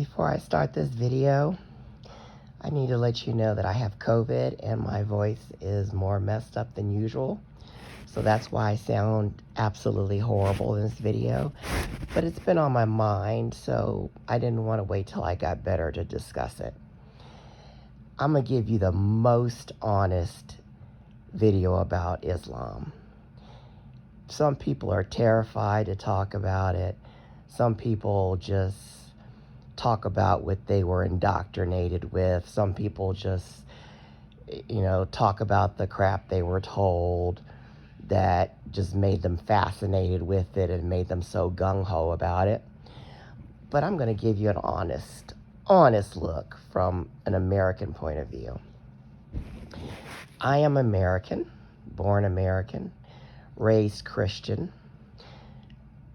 Before I start this video, I need to let you know that I have COVID and my voice is more messed up than usual. So that's why I sound absolutely horrible in this video. But it's been on my mind, so I didn't want to wait till I got better to discuss it. I'm going to give you the most honest video about Islam. Some people are terrified to talk about it. Some people just talk about what they were indoctrinated with. Some people just, talk about the crap they were told that just made them fascinated with it and made them so gung-ho about it. But I'm going to give you an honest look from an American point of view. I am American, born American, raised Christian.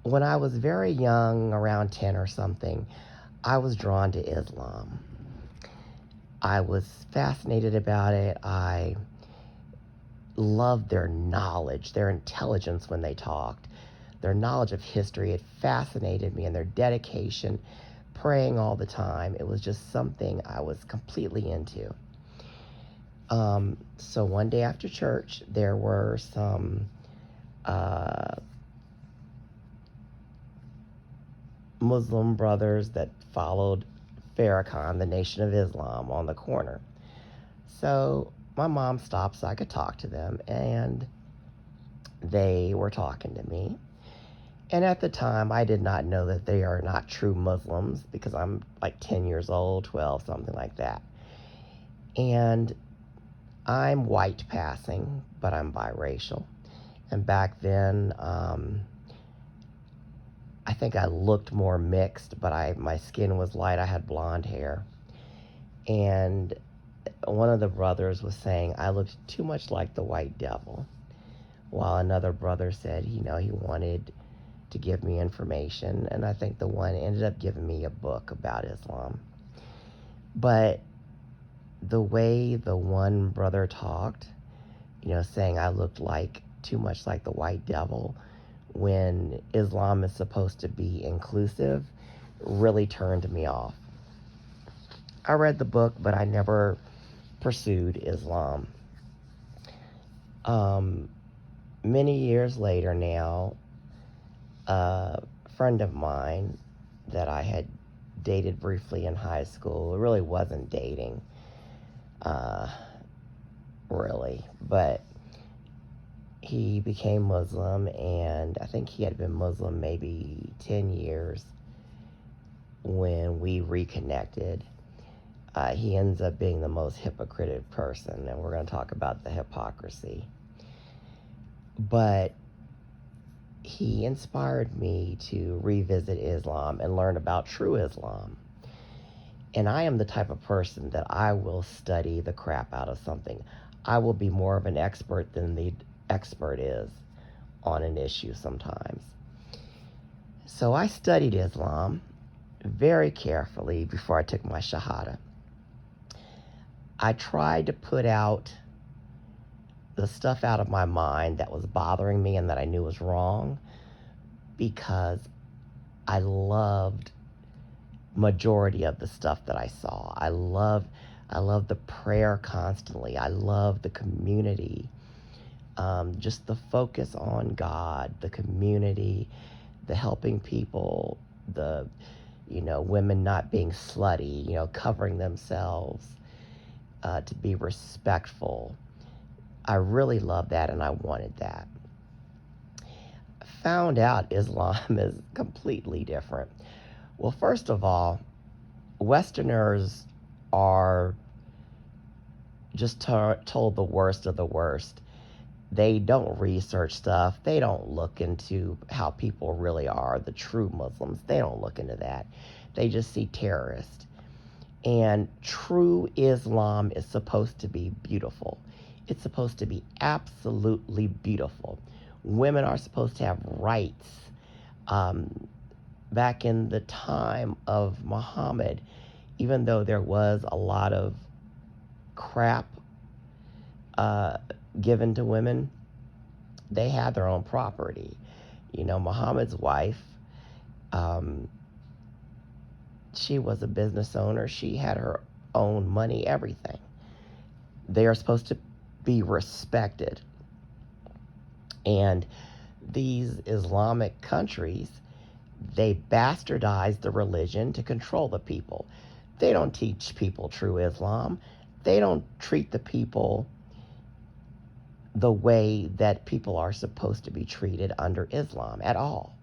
When I was very young, around 10 or something, I was drawn to Islam. I was fascinated about it. I loved their knowledge, their intelligence when they talked, their knowledge of history. It fascinated me, and their dedication, praying all the time. It was just something I was completely into. So one day after church, there were some Muslim brothers that followed Farrakhan, the Nation of Islam, on the corner. So my mom stopped so I could talk to them, and they were talking to me. And at the time, I did not know that they are not true Muslims, because I'm like 10 years old, 12, something like that. And I'm white passing, but I'm biracial. And back then, I think I looked more mixed, but my skin was light. I had blonde hair. And one of the brothers was saying I looked too much like the white devil, while another brother said, he wanted to give me information. And I think the one ended up giving me a book about Islam. But the way the one brother talked, saying I looked too much like the white devil, when Islam is supposed to be inclusive, really turned me off. I read the book, but I never pursued Islam. Many years later now, a friend of mine that I had dated briefly in high school, it really wasn't dating, really, but he became Muslim, and I think he had been Muslim maybe 10 years when we reconnected. He ends up being the most hypocritical person, and we're going to talk about the hypocrisy. But he inspired me to revisit Islam and learn about true Islam. And I am the type of person that I will study the crap out of something. I will be more of an expert than the expert is on an issue sometimes. So I studied Islam very carefully before I took my Shahada. I tried to put out the stuff out of my mind that was bothering me and that I knew was wrong, because I loved majority of the stuff that I saw. I love the prayer constantly. I love the community. Just the focus on God, the community, the helping people, the, women not being slutty, covering themselves, to be respectful. I really love that, and I wanted that. Found out Islam is completely different. Well, first of all, Westerners are just told the worst of the worst. They don't research stuff. They don't look into how people really are, the true Muslims. They don't look into that. They just see terrorists. And true Islam is supposed to be beautiful. It's supposed to be absolutely beautiful. Women are supposed to have rights. Back in the time of Muhammad, even though there was a lot of crap given to women, they had their own property. Muhammad's wife She was a business owner. She had her own money, everything. They are supposed to be respected. And these Islamic countries, they bastardize the religion to control the people. They don't teach people true Islam. They don't treat the people the way that people are supposed to be treated under Islam at all.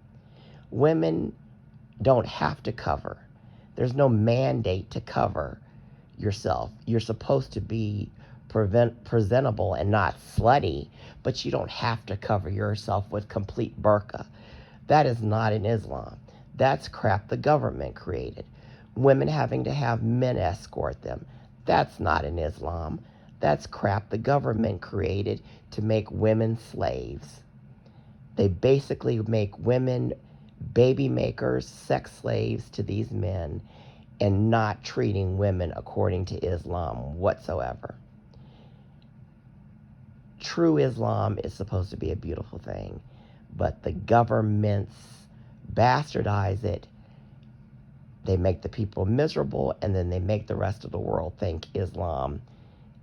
Women don't have to cover. There's no mandate to cover yourself. You're supposed to be presentable and not slutty, but you don't have to cover yourself with complete burqa. That is not in Islam. That's crap the government created. Women having to have men escort them. That's not in Islam. That's crap the government created to make women slaves. They basically make women baby makers, sex slaves to these men, and not treating women according to Islam whatsoever. True Islam is supposed to be a beautiful thing, but the governments bastardize it. They make the people miserable, and then they make the rest of the world think Islam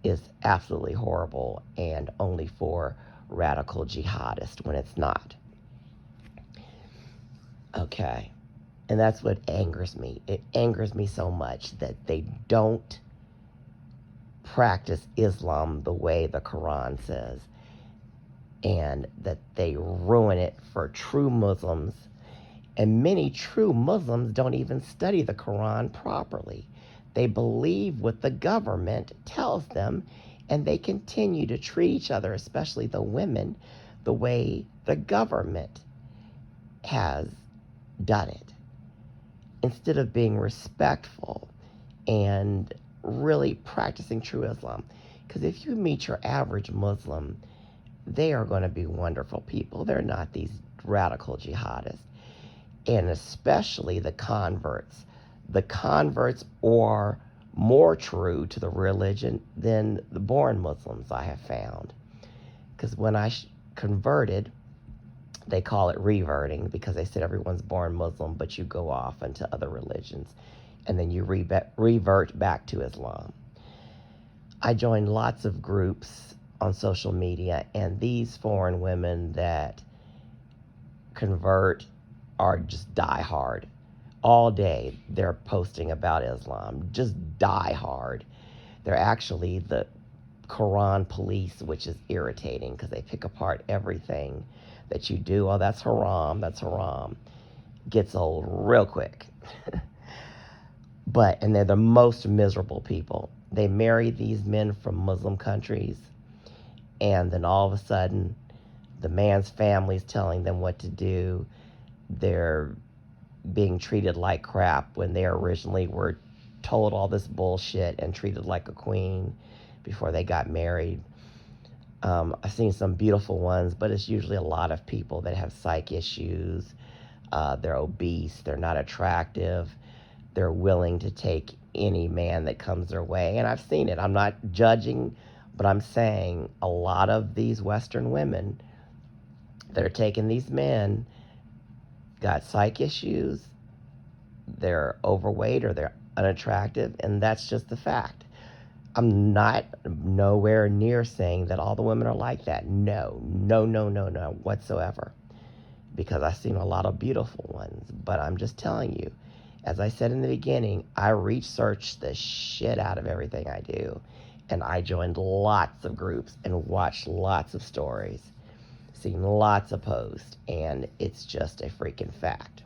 is absolutely horrible and only for radical jihadists when it's not. Okay. And that's what angers me. It angers me so much that they don't practice Islam the way the Quran says, and that they ruin it for true Muslims. And many true Muslims don't even study the Quran properly. They believe what the government tells them, and they continue to treat each other, especially the women, the way the government has done it, instead of being respectful and really practicing true Islam. Because if you meet your average Muslim, they are going to be wonderful people. They're not these radical jihadists. And especially the converts. The converts are more true to the religion than the born Muslims, I have found. Because when I converted, they call it reverting, because they said everyone's born Muslim, but you go off into other religions, and then you revert back to Islam. I joined lots of groups on social media, and these foreign women that convert are just die hard. All day they're posting about Islam, just die hard. They're actually the Quran police, which is irritating because they pick apart everything that you do. Oh, that's haram, that's haram. Gets old real quick. And they're the most miserable people. They marry these men from Muslim countries, and then all of a sudden, the man's family's telling them what to do. They're being treated like crap when they originally were told all this bullshit and treated like a queen before they got married. I've seen some beautiful ones, but it's usually a lot of people that have psych issues. They're obese. They're not attractive. They're willing to take any man that comes their way. And I've seen it. I'm not judging, but I'm saying a lot of these Western women that are taking these men got psych issues. They're overweight or they're unattractive, and that's just the fact. I'm not nowhere near saying that all the women are like that. No, whatsoever. Because I've seen a lot of beautiful ones. But I'm just telling you, as I said in the beginning, I research the shit out of everything I do. And I joined lots of groups and watched lots of stories, seen lots of posts, and it's just a freaking fact.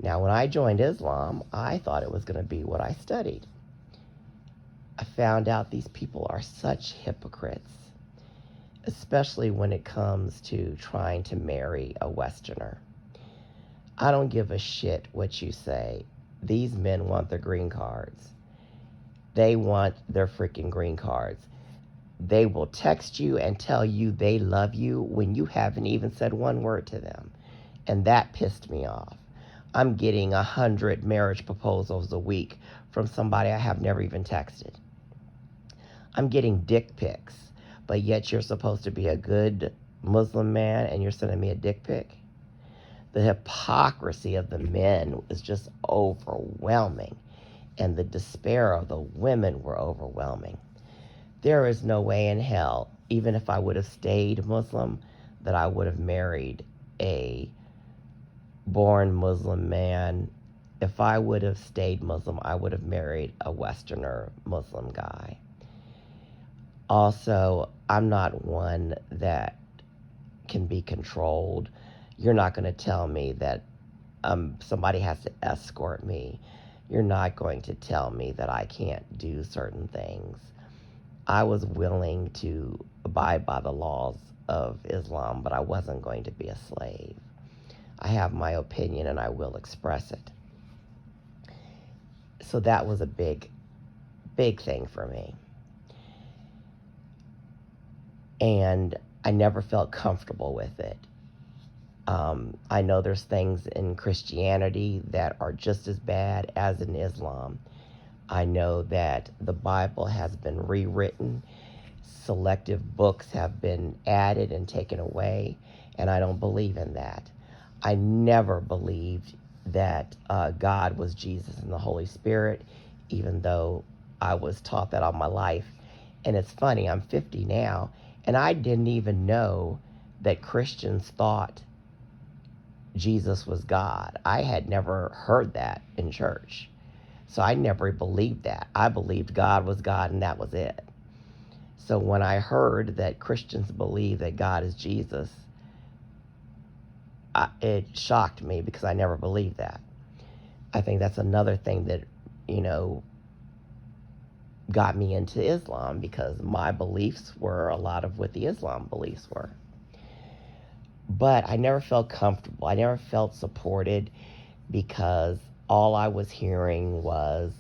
Now, when I joined Islam, I thought it was going to be what I studied. I found out these people are such hypocrites, especially when it comes to trying to marry a Westerner. I don't give a shit what you say. These men want their green cards. They want their freaking green cards. They will text you and tell you they love you when you haven't even said one word to them. And that pissed me off. I'm getting 100 marriage proposals a week from somebody I have never even texted. I'm getting dick pics, but yet you're supposed to be a good Muslim man and you're sending me a dick pic? The hypocrisy of the men was just overwhelming, and the despair of the women were overwhelming. There is no way in hell, even if I would have stayed Muslim, that I would have married a born Muslim man. If I would have stayed Muslim, I would have married a Westerner Muslim guy. Also, I'm not one that can be controlled. You're not going to tell me that somebody has to escort me. You're not going to tell me that I can't do certain things. I was willing to abide by the laws of Islam, but I wasn't going to be a slave. I have my opinion and I will express it. So that was a big thing for me. And I never felt comfortable with it. I know there's things in Christianity that are just as bad as in Islam. I know that the Bible has been rewritten. Selective books have been added and taken away, and I don't believe in that. I never believed that God was Jesus and the Holy Spirit, even though I was taught that all my life. And it's funny, I'm 50 now, and I didn't even know that Christians thought Jesus was God. I had never heard that in church. So I never believed that. I believed God was God and that was it. So when I heard that Christians believe that God is Jesus, it shocked me because I never believed that. I think that's another thing that, got me into Islam, because my beliefs were a lot of what the Islam beliefs were. But I never felt comfortable. I never felt supported, because all I was hearing was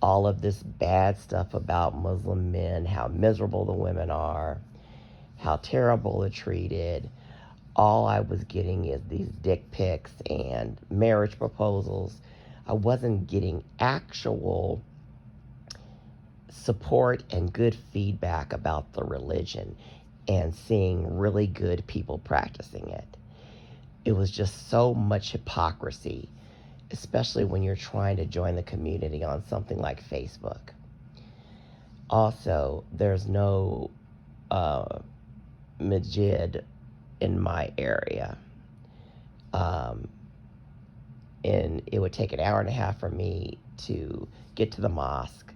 all of this bad stuff about Muslim men, how miserable the women are, how terrible they're treated. All I was getting is these dick pics and marriage proposals. I wasn't getting actual support and good feedback about the religion and seeing really good people practicing it. It was just so much hypocrisy, especially when you're trying to join the community on something like Facebook. Also, there's no masjid in my area. And it would take an hour and a half for me to get to the mosque.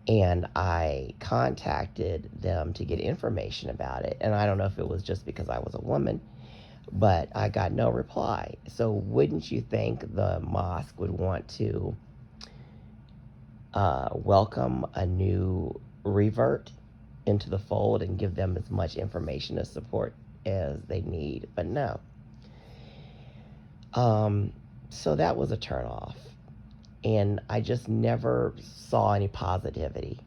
And I contacted them to get information about it. And I don't know if it was just because I was a woman, but I got no reply. So wouldn't you think the mosque would want to welcome a new revert into the fold and give them as much information and support as they need? But no. So that was a turnoff. And I just never saw any positivity.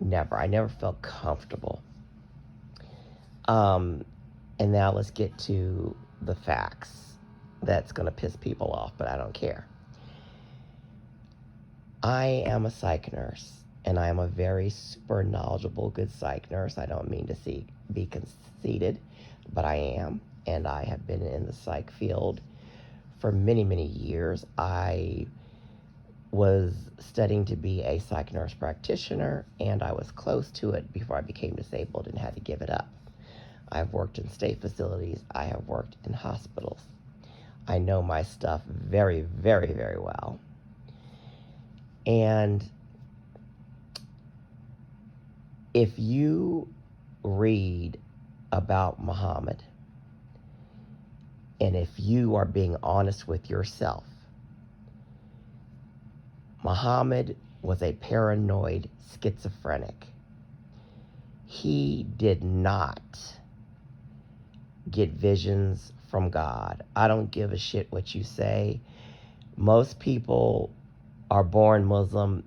Never. I never felt comfortable. And now let's get to the facts. That's going to piss people off, but I don't care. I am a psych nurse, and I am a very super knowledgeable, good psych nurse. I don't mean to be conceited, but I am. And I have been in the psych field for many, many years. I was studying to be a psych nurse practitioner, and I was close to it before I became disabled and had to give it up. I've worked in state facilities. I have worked in hospitals. I know my stuff very, very, very well. And if you read about Muhammad, and if you are being honest with yourself, Muhammad was a paranoid schizophrenic. He did not get visions from God. I don't give a shit what you say. Most people are born Muslim.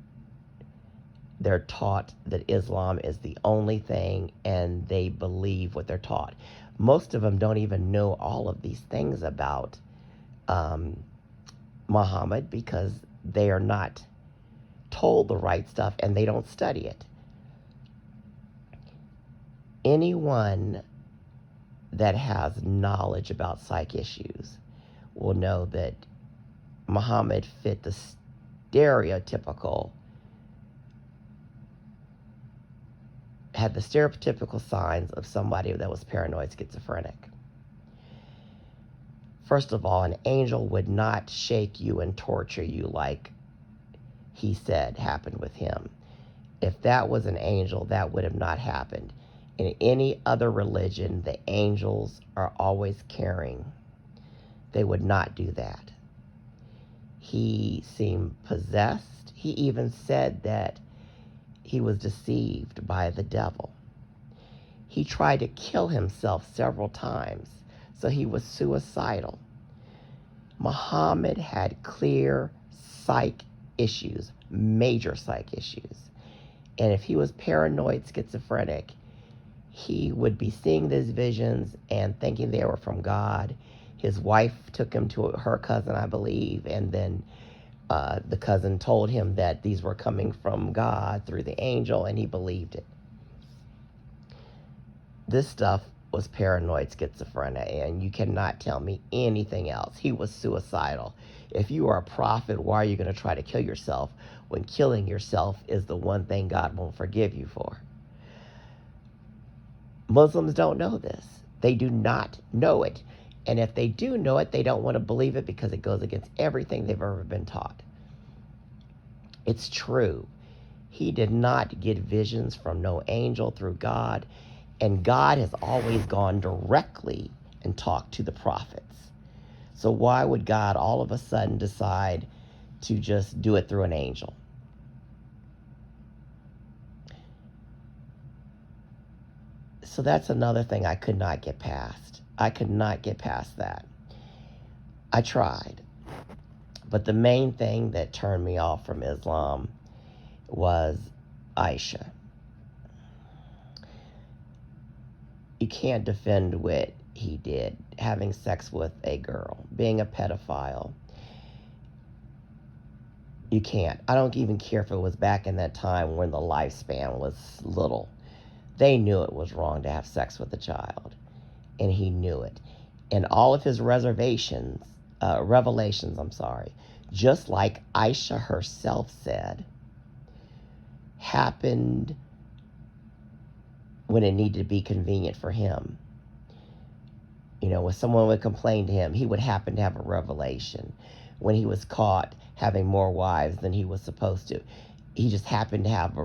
They're taught that Islam is the only thing, and they believe what they're taught. Most of them don't even know all of these things about Muhammad, because they are not told the right stuff and they don't study it. Anyone that has knowledge about psych issues will know that Muhammad fit the stereotypical, had the stereotypical signs of somebody that was paranoid schizophrenic. First of all, an angel would not shake you and torture you like he said happened with him. If that was an angel, that would have not happened. In any other religion, the angels are always caring. They would not do that. He seemed possessed. He even said that he was deceived by the devil. He tried to kill himself several times, so he was suicidal. Muhammad had clear psych issues, major psych issues. And if he was paranoid schizophrenic, he would be seeing these visions and thinking they were from God. His wife took him to her cousin, I believe, and then the cousin told him that these were coming from God through the angel, and he believed it. This stuff was paranoid schizophrenia, and you cannot tell me anything else. He was suicidal. If you are a prophet, why are you going to try to kill yourself when killing yourself is the one thing God won't forgive you for? Muslims don't know this. They do not know it. And if they do know it, they don't want to believe it because it goes against everything they've ever been taught. It's true. He did not get visions from no angel through God. And God has always gone directly and talked to the prophets. So why would God all of a sudden decide to just do it through an angel? So that's another thing I could not get past. I could not get past that. I tried. But the main thing that turned me off from Islam was Aisha. You can't defend what he did, having sex with a girl, being a pedophile. You can't. I don't even care if it was back in that time when the lifespan was little. They knew it was wrong to have sex with a child, and he knew it. And all of his revelations, just like Aisha herself said, happened when it needed to be convenient for him. You know, when someone would complain to him, he would happen to have a revelation. When he was caught having more wives than he was supposed to, he just happened to have a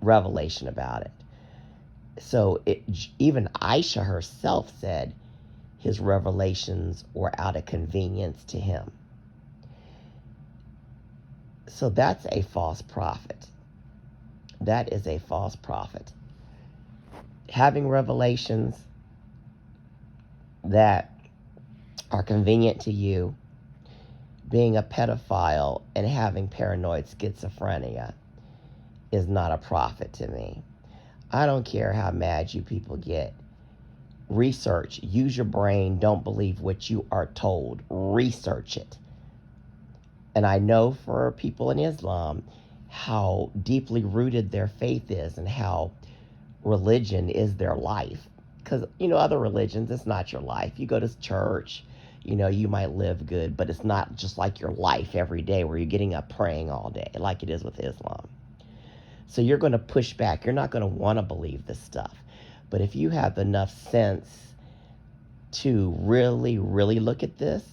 revelation about it. So even Aisha herself said his revelations were out of convenience to him. So that's a false prophet. That is a false prophet. Having revelations that are convenient to you, being a pedophile, and having paranoid schizophrenia is not a prophet to me. I don't care how mad you people get. Research. Use your brain. Don't believe what you are told. Research it. And I know for people in Islam how deeply rooted their faith is and how religion is their life. Because, other religions, it's not your life. You go to church, you might live good, but it's not just like your life every day where you're getting up praying all day like it is with Islam. So you're going to push back. You're not going to want to believe this stuff. But if you have enough sense to really, really look at this,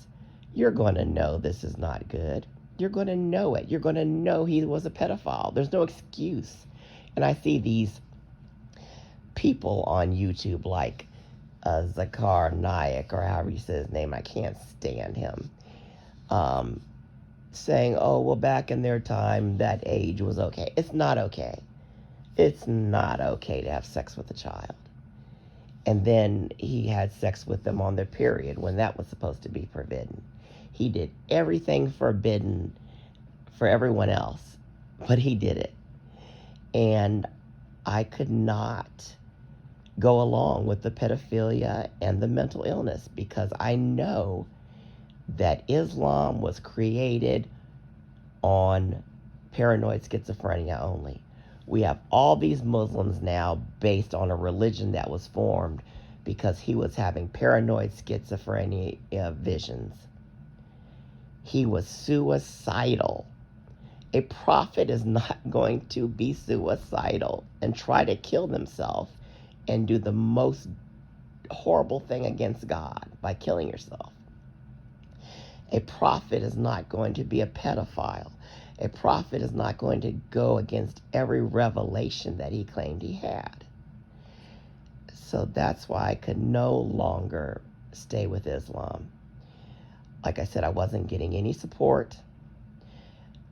you're going to know this is not good. You're going to know it. You're going to know he was a pedophile. There's no excuse. And I see these people on YouTube like Zakar Naik, or however you say his name, I can't stand him, saying, oh, well, back in their time, that age was okay. It's not okay. It's not okay to have sex with a child. And then he had sex with them on their period when that was supposed to be forbidden. He did everything forbidden for everyone else, but he did it. And I could not go along with the pedophilia and the mental illness because I know that Islam was created on paranoid schizophrenia only. We have all these Muslims now based on a religion that was formed because he was having paranoid schizophrenia visions. He was suicidal. A prophet is not going to be suicidal and try to kill themselves and do the most horrible thing against God by killing yourself. A prophet is not going to be a pedophile. A prophet is not going to go against every revelation that he claimed he had. So that's why I could no longer stay with Islam. Like I said, I wasn't getting any support.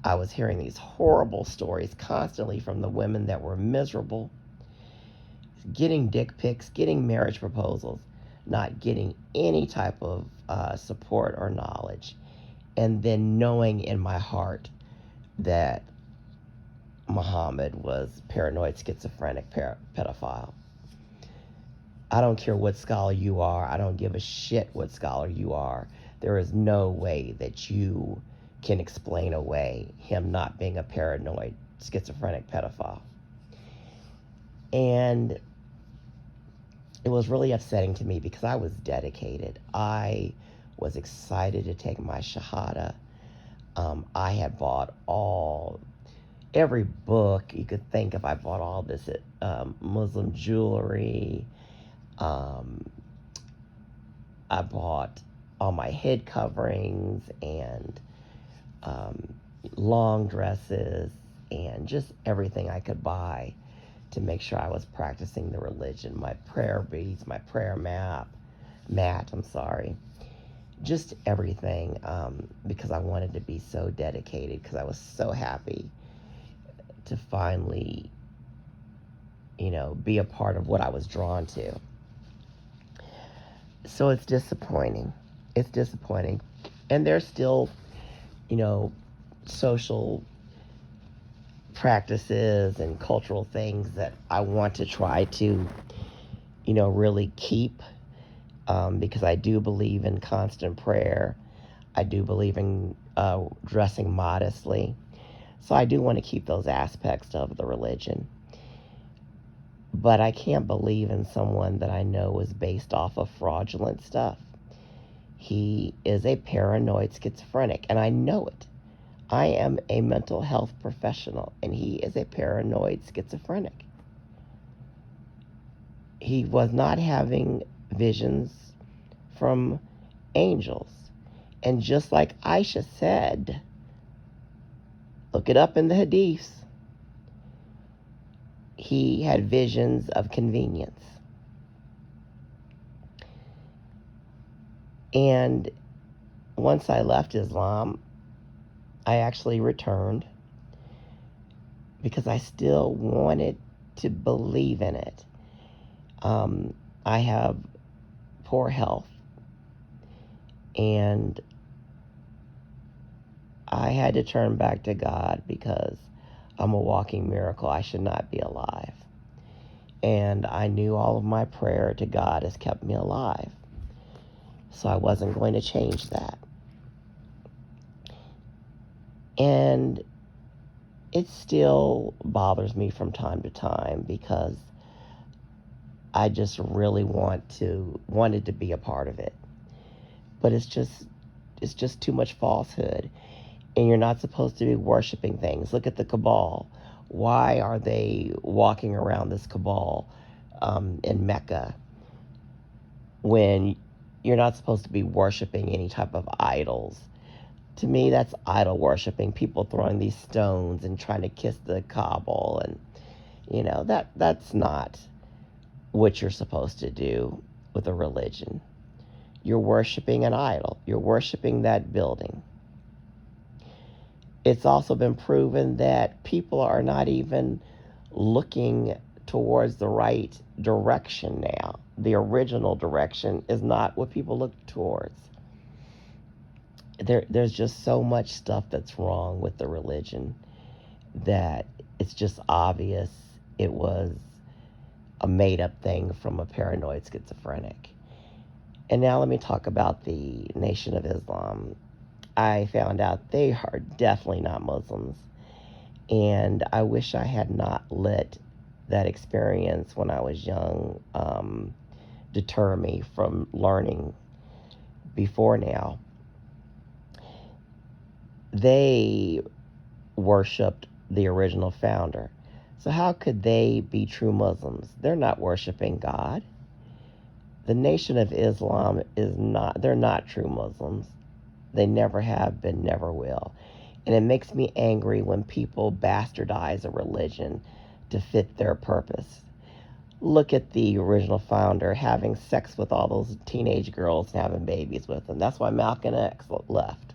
I was hearing these horrible stories constantly from the women that were miserable, getting dick pics, getting marriage proposals, not getting any type of support or knowledge, and then knowing in my heart that Muhammad was paranoid, schizophrenic, pedophile. I don't care what scholar you are. I don't give a shit what scholar you are. There is no way that you can explain away him not being a paranoid, schizophrenic pedophile. And it was really upsetting to me because I was dedicated. I was excited to take my Shahada. I had bought every book you could think of. I bought all this Muslim jewelry. I bought all my head coverings and long dresses and just everything I could buy to make sure I was practicing the religion. My prayer beads, my prayer mat, just everything, because I wanted to be so dedicated, because I was so happy to finally, be a part of what I was drawn to. So it's disappointing. It's disappointing. And there's still, social practices and cultural things that I want to try to, really keep, because I do believe in constant prayer. I do believe in dressing modestly. So I do want to keep those aspects of the religion. But I can't believe in someone that I know is based off of fraudulent stuff. He is a paranoid schizophrenic, and I know it. I am a mental health professional, and he is a paranoid schizophrenic. He was not having visions from angels. And just like Aisha said, look it up in the hadiths, he had visions of convenience. And once I left Islam, I actually returned because I still wanted to believe in it. I have poor health, and I had to turn back to God because I'm a walking miracle. I should not be alive. And I knew all of my prayer to God has kept me alive. So I wasn't going to change that. And it still bothers me from time to time because I just really wanted to be a part of it. But it's just too much falsehood. And you're not supposed to be worshiping things. Look at the Cabal. Why are they walking around this Cabal in Mecca when you're not supposed to be worshiping any type of idols? To me, that's idol worshiping. People throwing these stones and trying to kiss the Cabal, and that's not what you're supposed to do with a religion. You're worshiping an idol. You're worshiping that building. It's also been proven that people are not even looking towards the right direction now. The original direction is not what people look towards. There's just so much stuff that's wrong with the religion that it's just obvious it was a made-up thing from a paranoid schizophrenic. And now let me talk about the Nation of Islam. I found out they are definitely not Muslims. And I wish I had not let that experience when I was young deter me from learning before now. they worshipped the original founder. So how could they be true Muslims? They're not worshiping God. The Nation of Islam they're not true Muslims. They never have been, never will. And it makes me angry when people bastardize a religion to fit their purpose. Look at the original founder having sex with all those teenage girls and having babies with them. That's why Malcolm X left.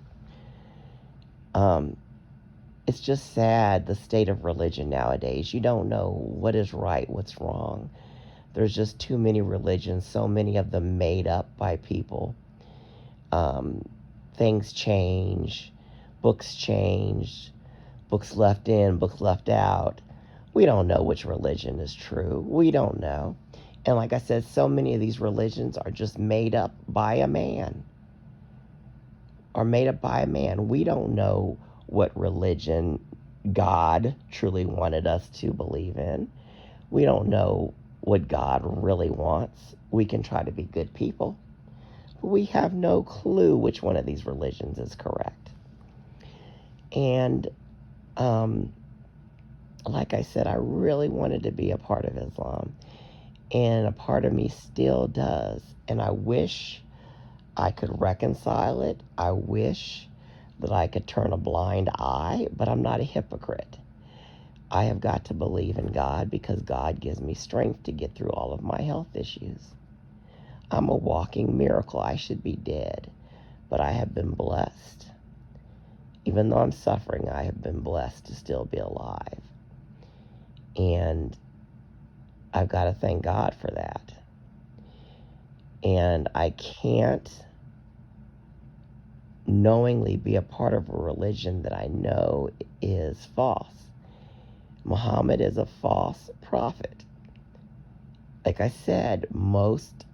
It's just sad, the state of religion nowadays. You don't know what is right, what's wrong. There's just too many religions, so many of them made up by people. Things change, books change, books left in, books left out. We don't know which religion is true. We don't know. And like I said, so many of these religions are just made up by a man. We don't know what religion God truly wanted us to believe in. We don't know what God really wants. We can try to be good people, but we have no clue which one of these religions is correct. And like I said, I really wanted to be a part of Islam, and a part of me still does. And I wish I could reconcile it. I wish that I could turn a blind eye, but I'm not a hypocrite. I have got to believe in God because God gives me strength to get through all of my health issues. I'm a walking miracle. I should be dead, but I have been blessed. Even though I'm suffering, I have been blessed to still be alive. And I've got to thank God for that. And I can't knowingly be a part of a religion that I know is false. Muhammad is a false prophet. Like I said, most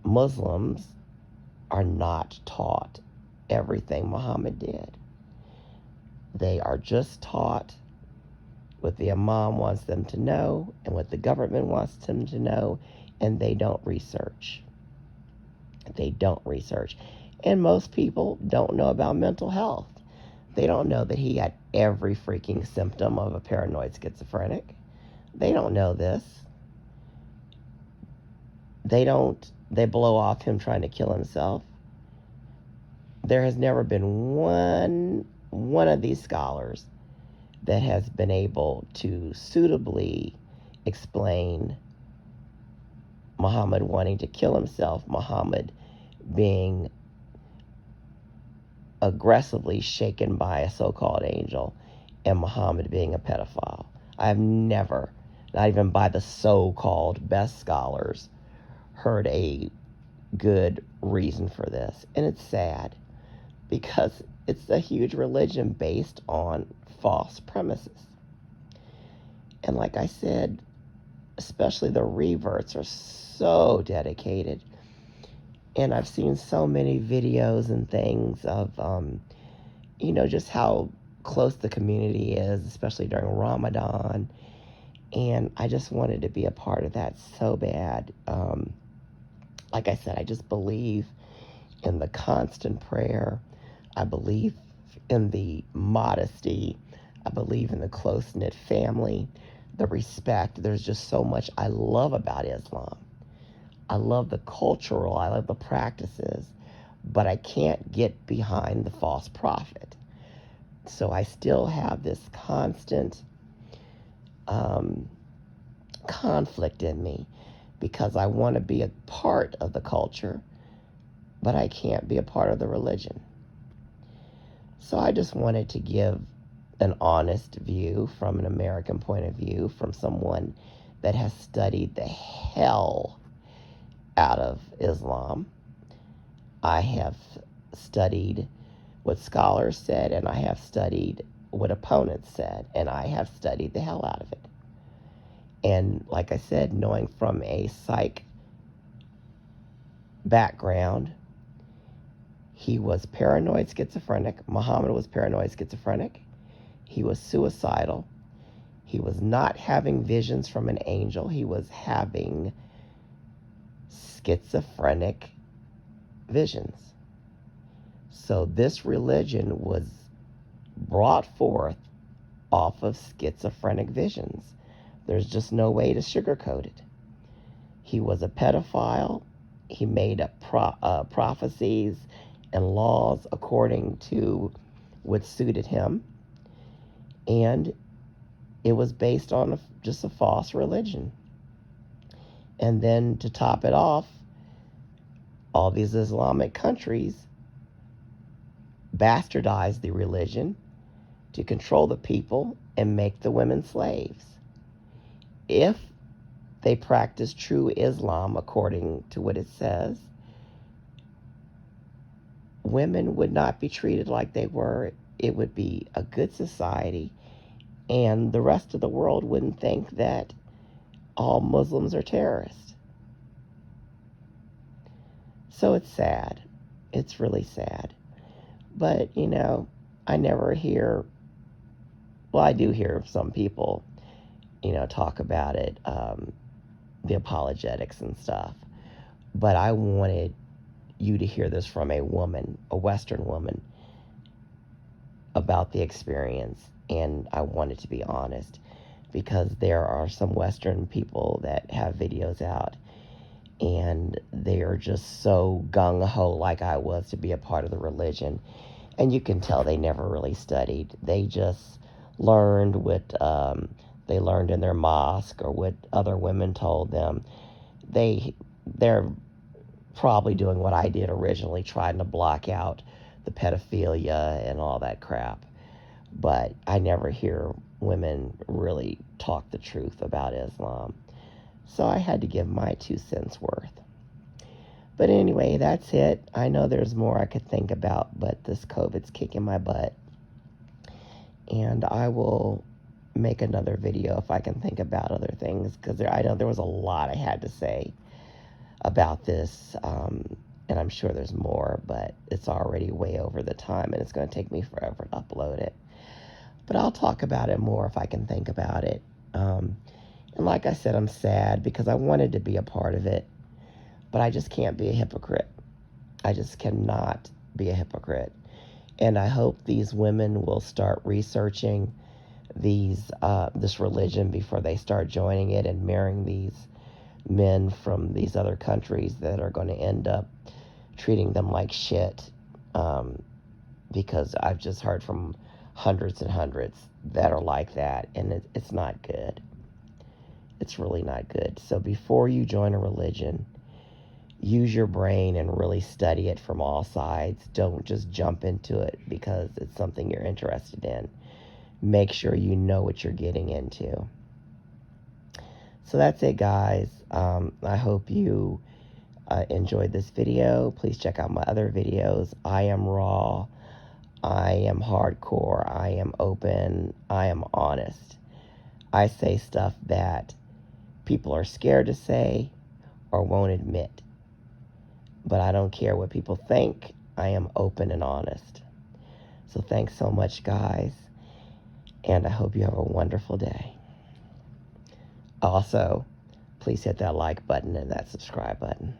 Muslims are not taught everything Muhammad did. They are just taught what the imam wants them to know and what the government wants them to know, and they don't research. And most people don't know about mental health. They don't know that he had every freaking symptom of a paranoid schizophrenic. They don't know this. They blow off him trying to kill himself. There has never been one of these scholars that has been able to suitably explain Muhammad wanting to kill himself, Muhammad being aggressively shaken by a so-called angel, and Muhammad being a pedophile. I've never, not even by the so-called best scholars, heard a good reason for this. And it's sad because it's a huge religion based on false premises. And like I said, especially the reverts are so dedicated. And I've seen so many videos and things of, just how close the community is, especially during Ramadan. And I just wanted to be a part of that so bad. Like I said, I just believe in the constant prayer. I believe in the modesty. I believe in the close-knit family, the respect. There's just so much I love about Islam. I love the cultural, I love the practices, but I can't get behind the false prophet. So I still have this constant conflict in me because I want to be a part of the culture, but I can't be a part of the religion. So I just wanted to give an honest view from an American point of view, from someone that has studied the hell out of Islam. I have studied what scholars said, and I have studied what opponents said, and I have studied the hell out of it. And like I said, knowing from a psych background, he was paranoid schizophrenic. Muhammad was paranoid schizophrenic. He was suicidal. He was not having visions from an angel. He was having schizophrenic visions. So this religion was brought forth off of schizophrenic visions. There's just no way to sugarcoat it. He was a pedophile. He made up prophecies and laws according to what suited him. And it was based on just a false religion. And then to top it off, all these Islamic countries bastardized the religion to control the people and make the women slaves. If they practiced true Islam according to what it says, women would not be treated like they were. It would be a good society, and the rest of the world wouldn't think that all Muslims are terrorists. So it's sad. It's really sad. But, I never hear, well, I do hear some people, talk about it, the apologetics and stuff. But I wanted you to hear this from a woman, a Western woman, about the experience. And I wanted to be honest, because there are some Western people that have videos out, and they are just so gung-ho like I was to be a part of the religion. And you can tell they never really studied. They just learned what they learned in their mosque or what other women told them. They're probably doing what I did originally, trying to block out the pedophilia and all that crap. But I never hear women really talk the truth about Islam. So I had to give my 2 cents worth. But anyway, that's it. I know there's more I could think about, but this COVID's kicking my butt. And I will make another video if I can think about other things, because I know there was a lot I had to say about this, and I'm sure there's more, but it's already way over the time, and it's going to take me forever to upload it. But I'll talk about it more if I can think about it. And like I said, I'm sad because I wanted to be a part of it, but I just can't be a hypocrite. I just cannot be a hypocrite. And I hope these women will start researching this religion before they start joining it and marrying these men from these other countries that are going to end up treating them like shit. Because I've just heard from hundreds and hundreds that are like that, and it's not good. It's really not good. So before you join a religion, use your brain and really study it from all sides. Don't just jump into it because it's something you're interested in. Make sure you know what you're getting into. So that's it, guys. I hope you enjoyed this video. Please check out my other videos. I am raw. I am hardcore. I am open. I am honest. I say stuff that people are scared to say or won't admit. But I don't care what people think. I am open and honest. So thanks so much, guys. And I hope you have a wonderful day. Also, please hit that like button and that subscribe button.